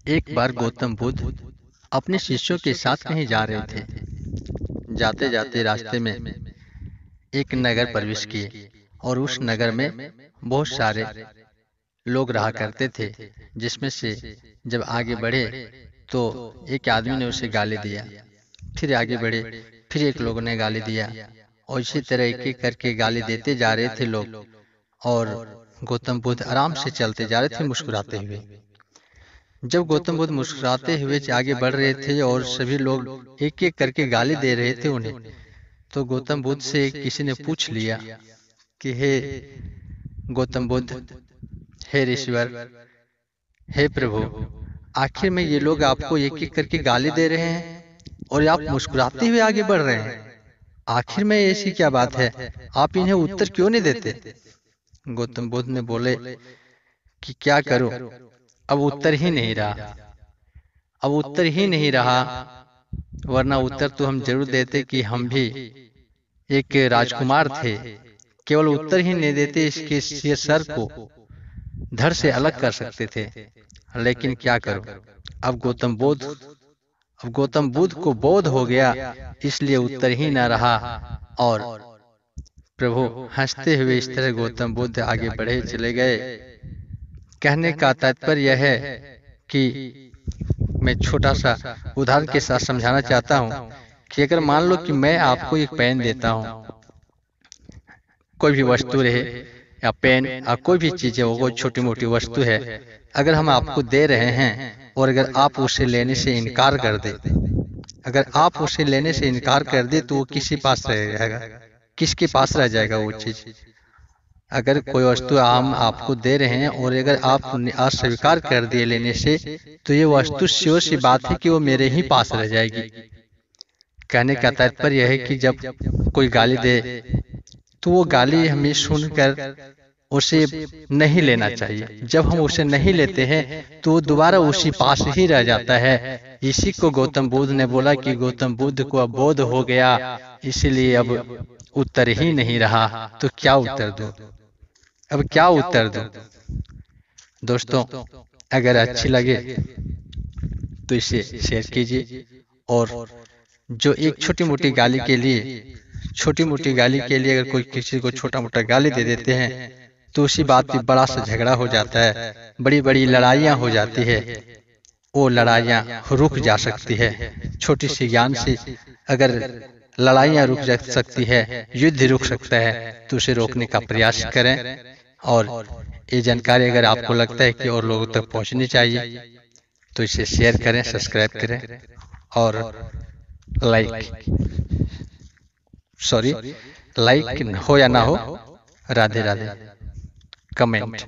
एक बार गौतम बुद्ध अपने शिष्यों के साथ कहीं जा रहे थे। जाते जाते रास्ते में एक नगर प्रवेश किए और उस नगर में बहुत सारे लोग रहा करते थे, जिसमें से जब आगे बढ़े तो एक आदमी ने उसे गाली दिया। फिर आगे बढ़े, फिर एक लोग ने गाली दिया और इसी तरह एक एक करके गाली देते जा रहे थे लोग। और गौतम बुद्ध आराम से चलते जा रहे थे मुस्कुराते हुए। जब गौतम बुद्ध मुस्कुराते हुए आगे बढ़ रहे थे और सभी लोग एक एक करके गाली दे रहे थे उन्हें, तो गौतम बुद्ध से किसी ने पूछ लिया कि हे गौतम बुद्ध, हे ईश्वर, हे प्रभु, आखिर में ये लोग आपको एक एक करके गाली दे रहे हैं और आप मुस्कुराते हुए आगे बढ़ रहे हैं। आखिर में ऐसी क्या बात है, आप इन्हें उत्तर क्यों नहीं देते? गौतम बुद्ध ने बोले कि क्या करूं, अब उत्तर ही नहीं रहा। अब उत्तर ही नहीं रहा, वरना उत्तर तो हम जरूर देते कि हम भी एक राजकुमार थे। केवल उत्तर ही नहीं देते, इसके सर को धड़ से अलग कर सकते थे। लेकिन क्या करूं, अब गौतम बुद्ध को बोध हो गया, इसलिए उत्तर ही न रहा। और प्रभु हंसते हुए इस तरह गौतम बुद्ध आगे बढ़े चले गए। कहने का तात्पर्य यह है कि मैं छोटा सा उदाहरण के साथ समझाना चाहता हूं कि अगर मान लो कि मैं आपको एक पेन देता हूं, कोई भी वस्तु रहे या पेन या कोई भी चीज है, वो छोटी मोटी वस्तु है, अगर हम आपको दे रहे हैं और अगर आप उसे लेने से इनकार कर दे, अगर आप उसे लेने से इनकार कर दे तो वो किसी पास रह जाएगा, किसके पास रह जाएगा वो चीज? अगर कोई वस्तु हम आपको दे रहे हैं और अगर आप अस्वीकार कर दिए लेने से, तो ये वस्तु श्योर सी बात है कि वो मेरे ही पास रह जाएगी। कहने का तात्पर्य यह है कि जब कोई गाली दे तो वो गाली हमें सुनकर उसे नहीं लेना चाहिए। जब हम उसे नहीं लेते हैं तो वो दोबारा उसी पास ही रह जाता है। इसी को गौतम बुद्ध ने बोला कि गौतम बुद्ध को अब बोध हो गया, इसीलिए अब उत्तर ही नहीं रहा। तो क्या उत्तर दूं? अब क्या उत्तर दूं? दोस्तों, अगर अच्छी लगे तो इसे शेयर कीजिए। और जो एक छोटी मोटी गाली के लिए अगर कोई किसी को छोटा मोटा गाली दे देते हैं तो उसी बात पे बड़ा सा झगड़ा हो जाता है, बड़ी बड़ी लड़ाइयां हो जाती है। वो लड़ाइयां रुक जा सकती है। छोटी सी ज्ञान से अगर लड़ाइयां रुक जा सकती है, युद्ध रुक सकता है, तो उसे रोकने का प्रयास करें। और ये जानकारी अगर आपको लगता है कि और लोगों तक पहुंचनी चाहिए तो इसे शेयर करें, सब्सक्राइब करें और लाइक हो या ना हो, राधे राधे, कमेंट